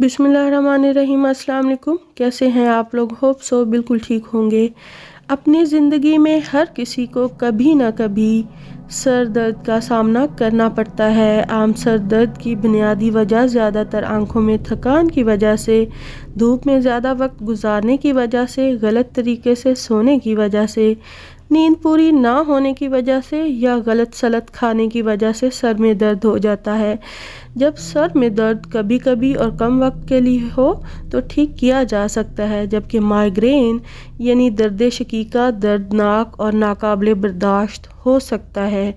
बिस्मिल्लाहिर्रहमानिर्रहीम। अस्सलाम वालेकुम। कैसे हैं आप लोग? होप सो बिल्कुल ठीक होंगे। अपनी ज़िंदगी में हर किसी को कभी ना कभी सर दर्द का सामना करना पड़ता है। आम सर दर्द की बुनियादी वजह ज़्यादातर आँखों में थकान की वजह से, धूप में ज़्यादा वक्त गुजारने की वजह से, गलत तरीके से सोने की वजह से, नींद पूरी ना होने की वजह से या गलत सलत खाने की वजह से सर में दर्द हो जाता है। जब सर में दर्द कभी कभी और कम वक्त के लिए हो तो ठीक किया जा सकता है, जबकि माइग्रेन यानी दर्द शकीका दर्दनाक और नाकाबिले बर्दाश्त हो सकता है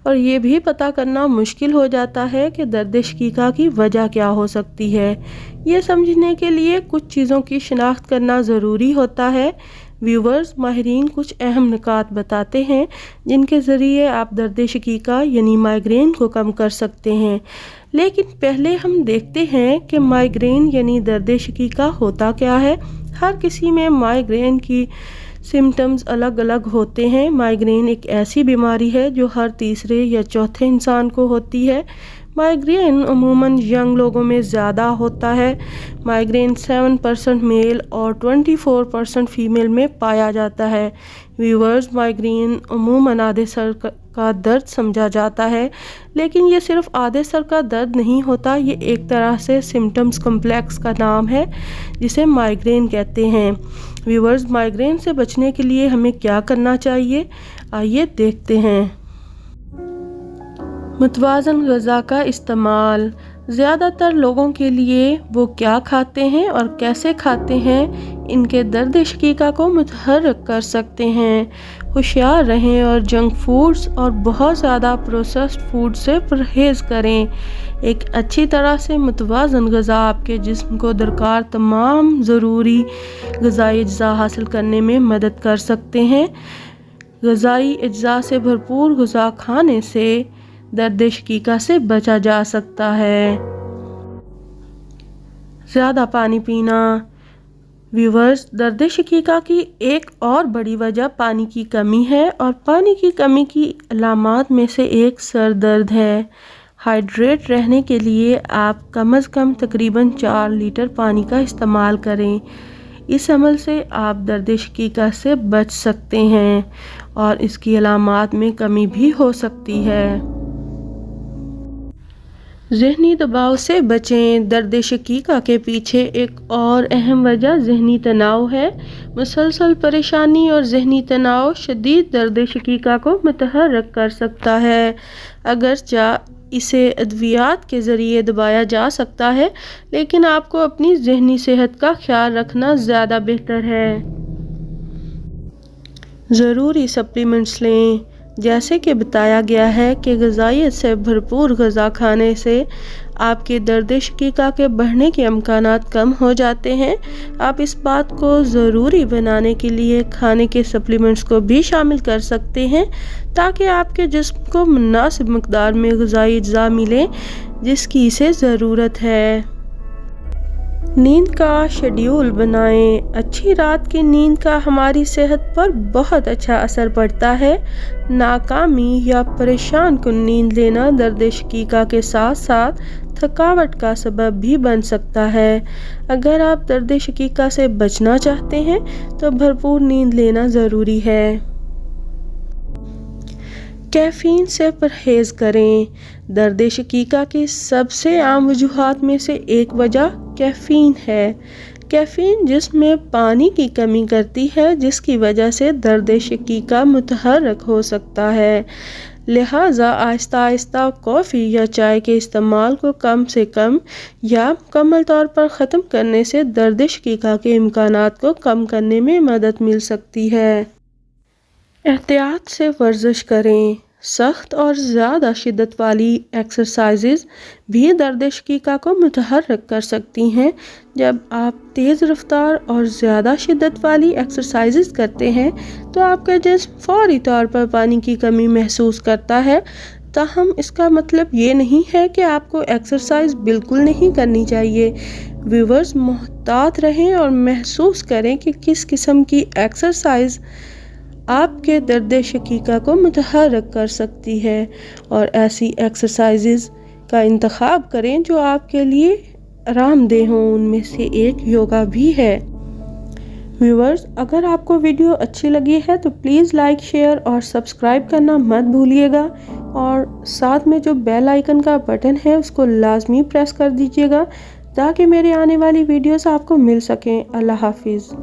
और ये भी पता करना मुश्किल हो जाता है कि दर्द शकीका की वजह क्या हो सकती है। ये समझने के लिए कुछ चीज़ों की शिनाख्त करना ज़रूरी होता है। व्यूवर्स, माहिरीन कुछ अहम नुकात बताते हैं जिनके ज़रिए आप दर्द शकीका यानी माइग्रेन को कम कर सकते हैं। लेकिन पहले हम देखते हैं कि माइग्रेन यानी दर्द शकीका होता क्या है। हर किसी में माइग्रेन की सिम्टम्स अलग अलग होते हैं। माइग्रेन एक ऐसी बीमारी है जो हर तीसरे या चौथे इंसान को होती है। माइग्रेन अमूमन यंग लोगों में ज़्यादा होता है। माइग्रेन 7% मेल और 24% फीमेल में पाया जाता है। व्यूवर्स, माइग्रेन अमूमन आधे सर का दर्द समझा जाता है, लेकिन ये सिर्फ आधे सर का दर्द नहीं होता। ये एक तरह से सिम्टम्स कम्प्लेक्स का नाम है जिसे माइग्रेन कहते हैं। व्यूवर्स, माइग्रेन से बचने के लिए हमें क्या करना चाहिए, आइए देखते हैं। मुतवाज़न ग़िज़ा का इस्तेमाल। ज़्यादातर लोगों के लिए वो क्या खाते हैं और कैसे खाते हैं इनके दर्द शकीका को मुतहर्रिक कर सकते हैं। होशियार रहें और जंक फूड्स और बहुत ज़्यादा प्रोसेस्ड फूड से परहेज़ करें। एक अच्छी तरह से मुतवाज़न ग़िज़ा आपके जिस्म को दरकार तमाम ज़रूरी ग़िज़ाई अज्जा हासिल करने में मदद कर सकते हैं। ग़िज़ाई अज्जा से भरपूर ग़िज़ा खाने से दर्द शकीका से बचा जा सकता है। ज़्यादा पानी पीना। व्यूवर्स, दर्द शकीका की एक और बड़ी वजह पानी की कमी है और पानी की कमी की अलामात में से एक सर दर्द है। हाइड्रेट रहने के लिए आप कम अज़ कम तकरीबन 4 लीटर पानी का इस्तेमाल करें। इस अमल से आप दर्द शकीका से बच सकते हैं और इसकी अलामात में कमी भी हो सकती है। ज़हनी दबाव से बचें। दर्द शकीका के पीछे एक और अहम वजह ज़हनी तनाव है। मुसलसल परेशानी और ज़हनी तनाव शदीद दर्द शकीका को मुतहर्रिक कर सकता है। अगरचे इसे अद्वियात के ज़रिए दबाया जा सकता है, लेकिन आपको अपनी ज़हनी सेहत का ख्याल रखना ज़्यादा बेहतर है। ज़रूरी सप्लीमेंट्स लें। जैसे कि बताया गया है कि ग़िज़ाइयत से भरपूर ग़िज़ा खाने से आपके दर्द शकीका के बढ़ने के इम्कानात कम हो जाते हैं। आप इस बात को ज़रूरी बनाने के लिए खाने के सप्लीमेंट्स को भी शामिल कर सकते हैं ताकि आपके जिस्म को मुनासिब मकदार में ग़िज़ाई अज्जा मिले जिसकी इसे ज़रूरत है। नींद का शेड्यूल बनाएं। अच्छी रात की नींद का हमारी सेहत पर बहुत अच्छा असर पड़ता है। नाकामी या परेशान कुन नींद लेना दर्द शकीका के साथ साथ थकावट का सबब भी बन सकता है। अगर आप दर्द शकीका से बचना चाहते हैं तो भरपूर नींद लेना ज़रूरी है। कैफ़ीन से परहेज़ करें। दर्द शकीका की सबसे आम वजूहात में से एक वजह कैफ़ीन है। कैफ़ीन जिस्म में पानी की कमी करती है, जिसकी वजह से दर्द शकीका मुतहर्रिक हो सकता है। लिहाजा आहिस्ता आहिस्ता कॉफ़ी या चाय के इस्तेमाल को कम से कम या मुकम्मल तौर पर ख़त्म करने से दर्द शकीका के इम्कानात को कम करने में मदद मिल सकती है। एहतियात से वर्जिश करें। सख्त और ज़्यादा शिद्दत वाली एक्सरसाइजेज़ भी दर्द शकीका को मुतहर्रिक कर सकती हैं। जब आप तेज़ रफ्तार और ज़्यादा शिद्दत वाली एक्सरसाइजेज़ करते हैं तो आपका जिस्म फ़ौरी तौर पर पानी की कमी महसूस करता है। ताहम इसका मतलब ये नहीं है कि आपको एक्सरसाइज बिल्कुल नहीं करनी चाहिए। व्यूवर्स, मोहतात रहें और महसूस करें कि किस किस्म की एक्सरसाइज आपके दर्द शकीका को मुतहर्रिक कर सकती है और ऐसी एक्सरसाइजेज़ का इंतखाब करें जो आपके लिए آرام دہ ہوں، ان میں سے ایک یوگا بھی ہے۔ ویورز، اگر آپ کو ویڈیو اچھی لگی ہے تو پلیز لائک، شیئر اور سبسکرائب کرنا مت بھولیے گا، اور ساتھ میں جو بیل آئیکن کا بٹن ہے اس کو لازمی پریس کر دیجیے گا تاکہ میرے آنے والی ویڈیوز آپ کو مل سکیں۔ اللہ حافظ۔